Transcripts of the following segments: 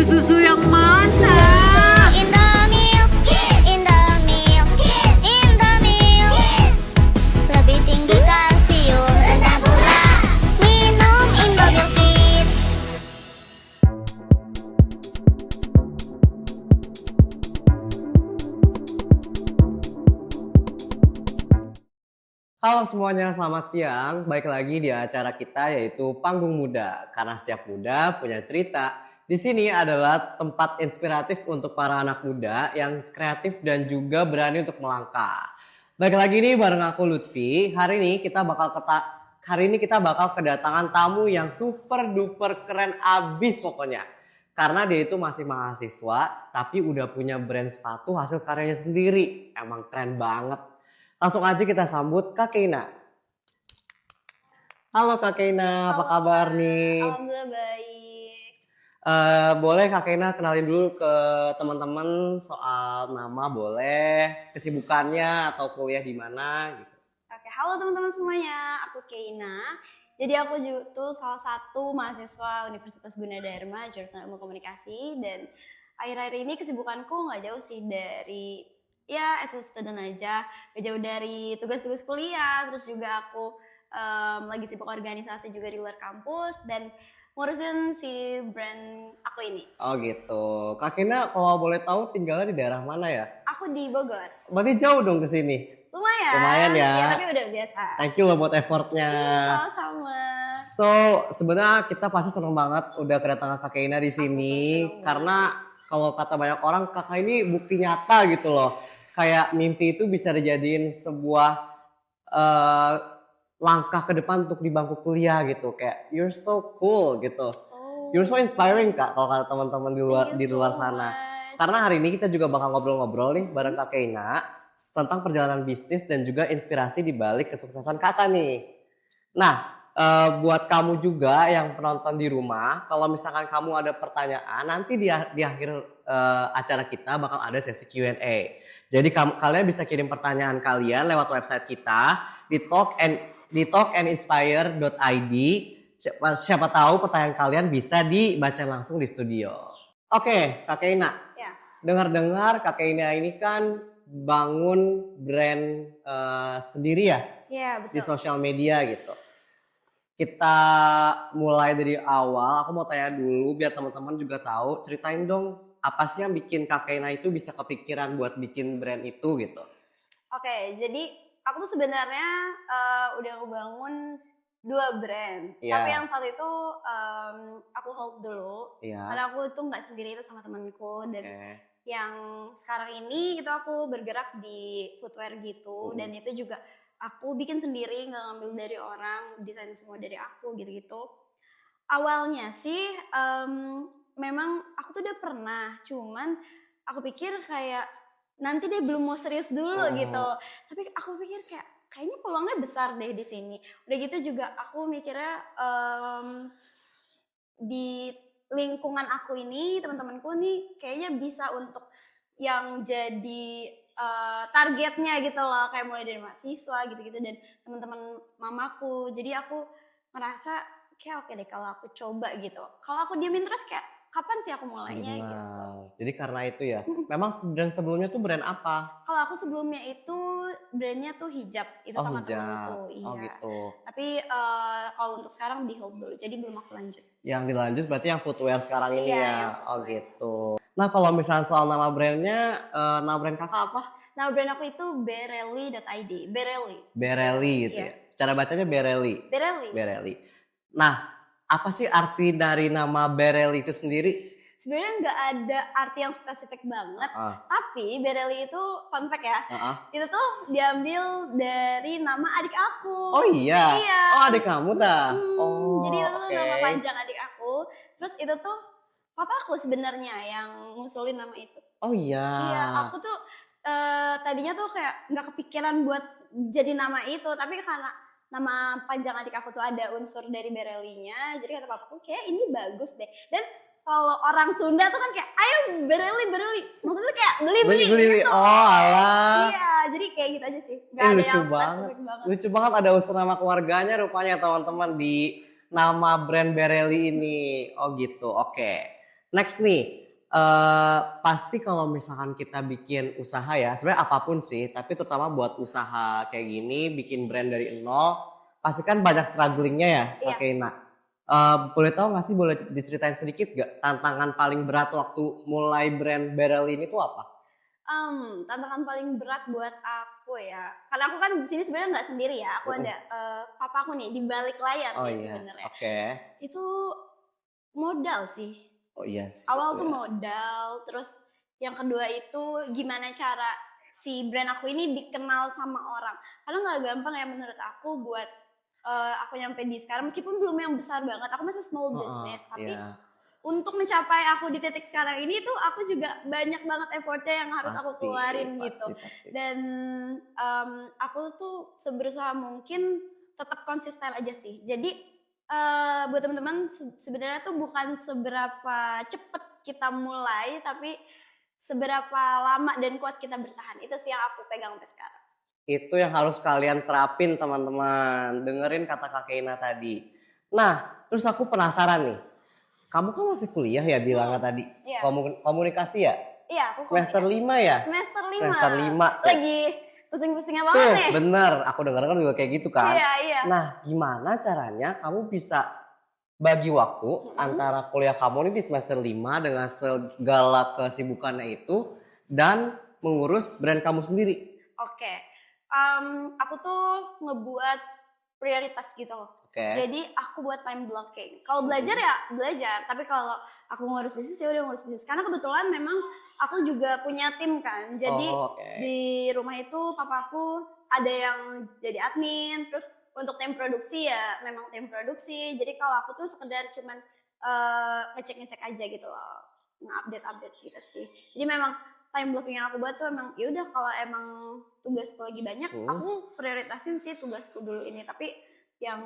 Susu yang mana? Indomilk, Indomilk, Indomilk. Lebih tinggi kalsium, rendah gula. Minum Indomilk Kids. Halo semuanya, selamat siang. Baik lagi di acara kita yaitu Panggung Muda. Karena setiap muda punya cerita. Di sini adalah tempat inspiratif untuk para anak muda yang kreatif dan juga berani untuk melangkah. Baik lagi nih bareng aku Lutfi. Hari ini kita bakal kedatangan tamu yang super duper keren abis pokoknya. Karena dia itu masih mahasiswa tapi udah punya brand sepatu hasil karyanya sendiri. Emang keren banget. Langsung aja kita sambut Kak Keina. Halo Kak Keina, apa kabar nih? Alhamdulillah baik. Boleh Kak Keina kenalin dulu ke teman-teman soal nama boleh, kesibukannya atau kuliah di mana gitu. Oke, halo teman-teman semuanya. Aku Keina. Jadi aku tuh salah satu mahasiswa Universitas Gunadarma jurusan Ilmu Komunikasi, dan akhir-akhir ini kesibukanku nggak jauh sih dari as a student aja, gak jauh dari tugas-tugas kuliah. Terus juga aku lagi sibuk organisasi juga di luar kampus dan ngurusin si brand aku ini. Oh gitu. Kak Keina kalau boleh tahu tinggalnya di daerah mana ya? Aku di Bogor. Berarti jauh dong ke sini. Lumayan Ya. ya, tapi udah biasa. Thank you loh buat effortnya. Sama-sama. So sebenarnya kita pasti seneng banget udah kedatangan Kak Keina di sini karena kalau kata banyak orang kakak ini bukti nyata gitu loh. Kayak mimpi itu bisa dijadiin sebuah langkah ke depan untuk di bangku kuliah gitu. Kayak you're so cool gitu. You're so inspiring Kak kalau kata teman-teman di luar sana. Karena hari ini kita juga bakal ngobrol-ngobrol nih bareng Kak Keina tentang perjalanan bisnis dan juga inspirasi di balik kesuksesan Kakak nih. Nah, buat kamu juga yang penonton di rumah, kalau misalkan kamu ada pertanyaan, nanti di akhir acara kita bakal ada sesi Q&A. Jadi kalian bisa kirim pertanyaan kalian lewat website kita di talkandinspire.id. Siapa tahu pertanyaan kalian bisa dibaca langsung di studio. Oke, Kak Keina. Ya. Dengar-dengar Kak Keina ini kan bangun brand sendiri ya? Iya, betul. Di sosial media gitu. Kita mulai dari awal, aku mau tanya dulu biar teman-teman juga tahu, ceritain dong apa sih yang bikin Kak Keina itu bisa kepikiran buat bikin brand itu gitu. Oke, jadi aku tuh sebenarnya udah ngebangun 2 brand. Iya. Tapi yang satu itu aku hold dulu. Iya. Karena aku tuh nggak sendiri, itu sama temanku. Dan Oke. yang sekarang ini itu aku bergerak di footwear gitu. Dan itu juga aku bikin sendiri, nggak ngambil dari orang, desain semua dari aku gitu-gitu. Awalnya sih memang aku tuh udah pernah, cuman aku pikir kayak nanti deh, belum mau serius dulu gitu. Tapi aku pikir kayaknya peluangnya besar deh di sini. Udah gitu juga aku mikirnya di lingkungan aku ini, teman-temanku nih kayaknya bisa untuk yang jadi targetnya gitu loh, kayak mulai dari mahasiswa gitu-gitu dan teman-teman mamaku. Jadi aku merasa kayak oke deh kalau aku coba gitu. Kalau aku diamin terus kayak kapan sih aku mulainya gitu. Jadi karena itu ya. Memang brand sebelumnya tuh brand apa? Kalau aku sebelumnya itu brandnya tuh hijab, itu sama hijab. temanku. Iya. Oh gitu. Tapi kalau untuk sekarang di hold dulu, jadi belum aku lanjut. Yang dilanjut berarti yang footwear sekarang ini Iya, ya. yang Oh gitu. Nah kalau misalnya soal nama brandnya, nama brand kakak apa? Nah, brand aku itu bereli.id. Bereli gitu Iya. ya. Cara bacanya Bereli. Bereli. Nah, apa sih arti dari nama Bereli itu sendiri? Sebenarnya nggak ada arti yang spesifik banget, tapi Bereli itu fun fact ya. Itu tuh diambil dari nama adik aku. Oh iya. Iya. Oh adik kamu dah. Jadi itu tuh oke. nama panjang adik aku. Terus itu tuh papaku sebenarnya yang ngusulin nama itu. Oh iya. Iya, aku tuh tadinya tuh kayak nggak kepikiran buat jadi nama itu, tapi karena nama panjang adik aku tuh ada unsur dari Berelinya, jadi kata papaku kayak ini bagus deh. Dan kalau orang Sunda tuh kan kayak ayo Bereli, maksudnya kayak beli gitu. Oh alah. Iya, jadi kayak gitu aja sih, nggak ada yang spesifik banget. Lucu banget ada unsur nama keluarganya rupanya teman-teman di nama brand Bereli ini. Oh gitu, oke. Next nih, pasti kalau misalkan kita bikin usaha ya, sebenarnya apapun sih, tapi terutama buat usaha kayak gini, bikin brand dari nol, pasti kan banyak strugglingnya ya, Iya. Kak Keina. Boleh tahu nggak sih, boleh diceritain sedikit gak tantangan paling berat waktu mulai brand Barrel ini tuh apa? Tantangan paling berat buat aku ya, karena aku kan di sini sebenarnya nggak sendiri ya, aku ada papa aku nih di balik layar Oh nih iya, sebenarnya. oke. Itu modal sih. Oh iya sih. Awal itu tuh ya. modal, terus yang kedua itu gimana cara si brand aku ini dikenal sama orang. Karena nggak gampang ya menurut aku buat aku nyampe di sekarang, meskipun belum yang besar banget, aku masih small business, tapi Iya, untuk mencapai aku di titik sekarang ini tuh aku juga banyak banget effortnya yang harus aku pasti, keluarin gitu. pasti. Dan aku tuh seberusaha mungkin tetap konsisten aja sih. Jadi buat teman-teman sebenarnya tuh bukan seberapa cepet kita mulai, tapi seberapa lama dan kuat kita bertahan. Itu sih yang aku pegang sampai sekarang. Itu yang harus kalian terapin teman-teman. Dengerin kata Kak Keina tadi. Nah, terus aku penasaran nih. Kamu kan masih kuliah ya bilangnya tadi. Iya. Komunikasi ya? Iya, aku Semester 5 ya? Semester 5. Semester 5. Lagi pusing-pusingnya banget Tuh, nih. bener. Aku denger kan juga kayak gitu kan. Iya. Nah, gimana caranya kamu bisa bagi waktu antara kuliah kamu nih di semester 5 dengan segala kesibukannya itu dan mengurus brand kamu sendiri? Oke. Aku tuh ngebuat prioritas gitu. Oke. Jadi aku buat time blocking. Kalau belajar ya belajar, tapi kalau aku ngurus bisnis ya udah ngurus bisnis. Karena kebetulan memang aku juga punya tim kan. Jadi di rumah itu papaku ada yang jadi admin, terus untuk tim produksi ya memang tim produksi. Jadi kalau aku tuh sekedar cuman ngecek-ngecek aja gitu loh, nge-update gitu sih. Jadi memang time blocking yang aku buat tuh emang ya udah kalau emang tugasku lagi banyak, aku prioritasin sih tugasku dulu ini. Tapi yang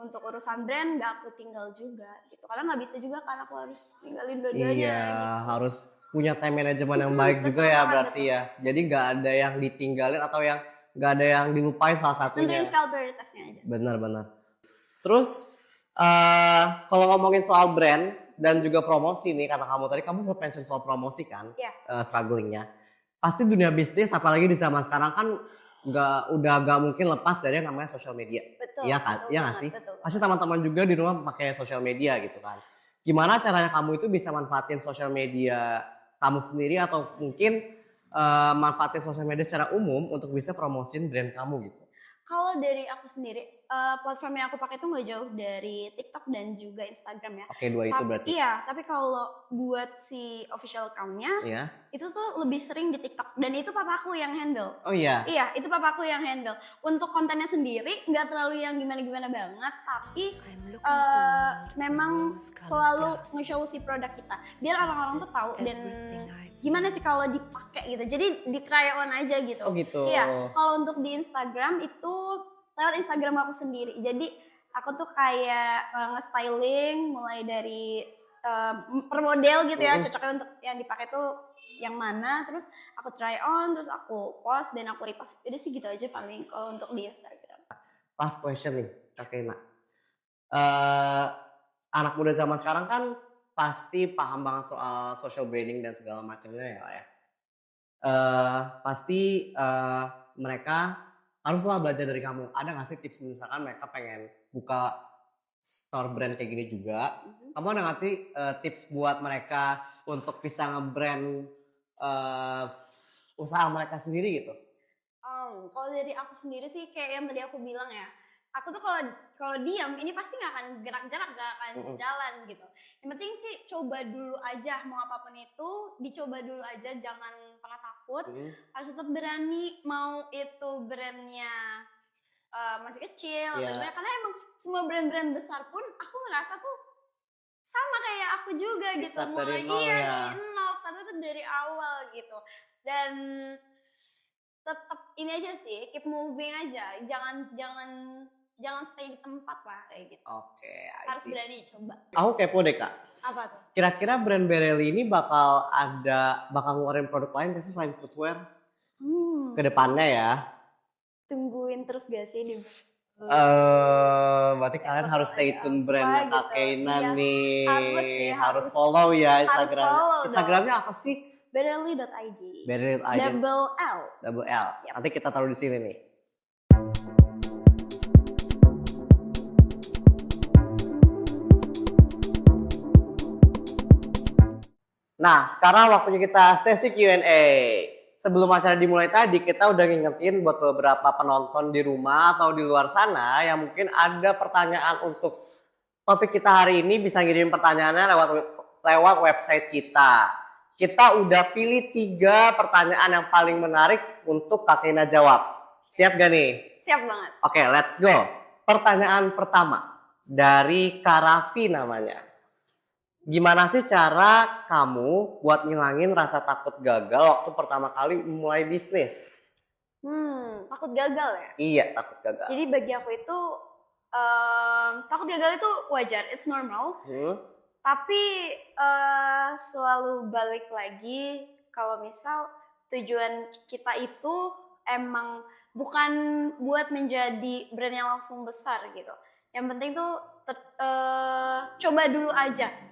untuk urusan brand gak aku tinggal juga gitu, karena nggak bisa juga kan aku harus tinggalin dua-duanya. Iya, gitu. harus punya time management yang baik juga ya berarti ya. Jadi nggak ada yang ditinggalin atau yang nggak ada yang dilupain salah satunya. Tentuin skala prioritasnya aja. Benar. Terus kalau ngomongin soal brand dan juga promosi nih, kata kamu tadi kamu sempat mention soal promosi kan, strugglingnya. Pasti dunia bisnis apalagi di zaman sekarang kan udah gak mungkin lepas dari yang namanya social media. Betul. Iya kan? Iya nggak sih? Betul. Pasti teman-teman juga di rumah pakai social media gitu kan. Gimana caranya kamu itu bisa manfaatin social media kamu sendiri atau mungkin manfaatin social media secara umum untuk bisa promosiin brand kamu gitu? Kalau dari aku sendiri, platform yang aku pakai tuh nggak jauh dari TikTok dan juga Instagram ya. Oke, dua itu berarti. Iya, tapi kalau buat si official account-nya, itu tuh lebih sering di TikTok. Dan itu papaku yang handle. Oh iya? Iya, itu papaku yang handle. Untuk kontennya sendiri, nggak terlalu yang gimana-gimana banget, tapi memang selalu nge-show si produk kita. Biar orang-orang tuh tahu dan gimana sih kalau dipakai gitu. Jadi di try on aja gitu. Oh gitu. Iya, kalau untuk di Instagram itu lewat Instagram aku sendiri. Jadi aku tuh kayak nge-styling mulai dari per model gitu ya, cocoknya untuk yang dipakai tuh yang mana, terus aku try on, terus aku post dan aku repost. Jadi sih gitu aja paling kalau untuk di Instagram. Last question nih, Kak Keina. Anak muda zaman sekarang kan pasti paham banget soal social branding dan segala macamnya ya. Pasti mereka haruslah belajar dari kamu. Ada nggak sih tips misalkan mereka pengen buka store brand kayak gini juga? Kamu ada nggak sih tips buat mereka untuk bisa nge-brand usaha mereka sendiri gitu? Kalau dari aku sendiri sih kayak yang tadi aku bilang ya. Aku tuh kalau diam ini pasti nggak akan gerak-gerak, nggak akan jalan gitu. Yang penting sih coba dulu aja, mau apapun itu dicoba dulu aja, jangan pernah takut. Harus tetap berani, mau itu brandnya masih kecil atau gimana, karena emang semua brand-brand besar pun aku ngerasa tuh sama kayak aku juga gitu, mulai dari nol, startnya tuh dari awal gitu. Dan tetap ini aja sih, keep moving aja, jangan stay di tempat lah kayak gitu. Oke, harus berani coba. Aku kepo deh Kak. Apa tuh? Kira-kira brand Barrel ini bakal ngeluarin produk lain gak sih selain footwear? Kedepannya ya. Tungguin terus gak sih di Berarti kalian harus stay tune brandnya gitu. Kak Keina Iya, nih. harus sih, Harus follow ya harus Instagram. follow dong. Instagramnya apa sih? Betterly.id. Betterly.id. Double L. L. Nanti kita taruh di sini nih. Nah, sekarang waktunya kita sesi Q&A. Sebelum acara dimulai tadi, kita udah ngingetin buat beberapa penonton di rumah atau di luar sana yang mungkin ada pertanyaan untuk topik kita hari ini, bisa ngirim pertanyaannya lewat website kita. Kita udah pilih 3 pertanyaan yang paling menarik untuk Kak Keina jawab. Siap gak nih? Siap banget. Oke, let's go. Pertanyaan pertama dari Karafi namanya. Gimana sih cara kamu buat ngilangin rasa takut gagal waktu pertama kali mulai bisnis? Takut gagal ya? Iya, takut gagal. Jadi bagi aku itu takut gagal itu wajar, it's normal. Tapi selalu balik lagi kalau misal tujuan kita itu emang bukan buat menjadi brand yang langsung besar gitu. Yang penting tuh coba dulu aja.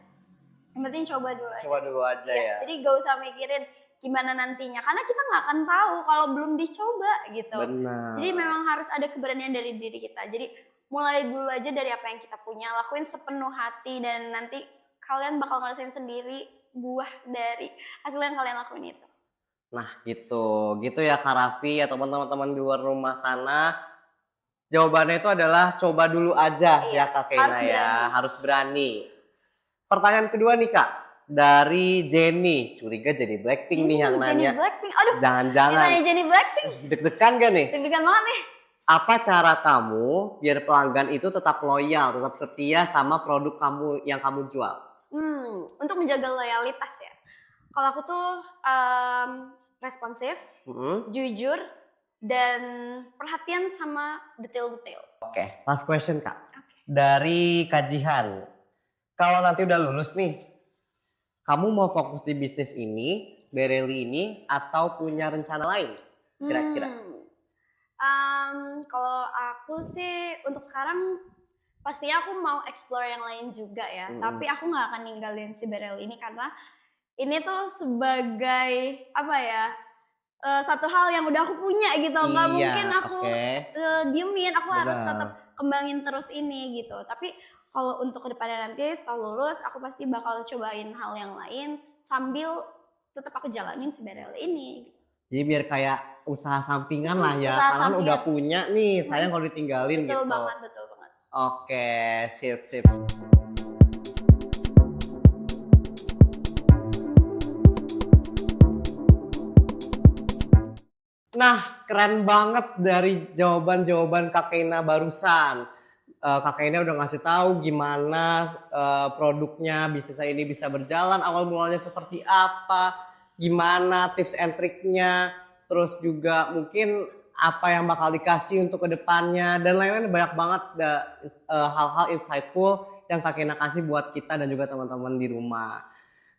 Yang penting coba dulu aja. Coba dulu aja ya. Jadi gak usah mikirin gimana nantinya. Karena kita gak akan tahu kalau belum dicoba gitu. Benar. Jadi memang harus ada keberanian dari diri kita. Jadi mulai dulu aja dari apa yang kita punya. Lakuin sepenuh hati dan nanti kalian bakal ngerasain sendiri buah dari hasil yang kalian lakuin itu. Nah gitu. Gitu ya Kak Raffi atau teman-teman di luar rumah sana. Jawabannya itu adalah coba dulu aja ya Kak Keina ya. Harus berani. Pertanyaan kedua nih Kak, dari Jenny. Curiga Jenny Blackpink nih yang nanya. Jenny Blackpink, aduh. Jangan-jangan. Nanya Jenny Blackpink. Deg-degan gak nih? Deg-degan banget nih. Apa cara kamu biar pelanggan itu tetap loyal, tetap setia sama produk kamu yang kamu jual? Untuk menjaga loyalitas ya. Kalau aku tuh responsif, jujur, dan perhatian sama detail-detail. Oke, last question Kak. Dari Kajihan. Kalau nanti udah lulus nih, kamu mau fokus di bisnis ini, Betterly ini, atau punya rencana lain? Kira-kira. Kalau aku sih untuk sekarang pastinya aku mau explore yang lain juga ya. Tapi aku nggak akan ninggalin si Betterly ini karena ini tuh sebagai apa ya? Satu hal yang udah aku punya gitu. Nggak mungkin aku diemin. Aku harus tetap kembangin terus ini gitu. Tapi kalau untuk kedepannya nanti setelah lulus, aku pasti bakal cobain hal yang lain sambil tetap aku jalanin si Betterly ini. Jadi biar kayak usaha sampingan lah ya, karena udah punya nih, sayang kalau ditinggalin betul gitu. Betul banget. Oke, sip. Nah, keren banget dari jawaban-jawaban Kak Keina barusan. Kak Keina udah ngasih tahu gimana produknya, bisnisnya ini bisa berjalan, awal mulanya seperti apa, gimana tips and triknya, terus juga mungkin apa yang bakal dikasih untuk kedepannya, dan lain-lain banyak banget hal-hal insightful yang Kak Keina kasih buat kita dan juga teman-teman di rumah.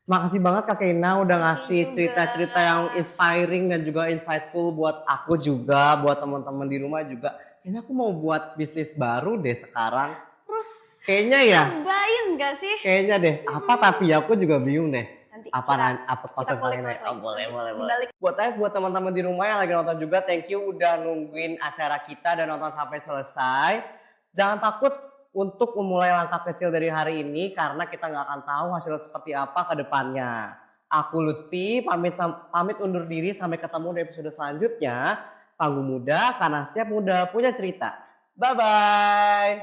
Makasih banget Kak Keina udah ngasih cerita-cerita yang inspiring dan juga insightful buat aku juga, buat teman-teman di rumah juga. Kayaknya aku mau buat bisnis baru deh sekarang. Terus kayaknya ya. cobain gak sih? Kayaknya deh. Apa tapi aku juga bingung deh. Nanti apa konsep lainnya? Boleh. Buat teman-teman di rumah yang lagi nonton juga, thank you udah nungguin acara kita dan nonton sampai selesai. Jangan takut untuk memulai langkah kecil dari hari ini karena kita nggak akan tahu hasil seperti apa ke depannya. Aku Lutfi pamit undur diri, sampai ketemu di episode selanjutnya. Panggung Muda, karena setiap muda punya cerita. Bye bye.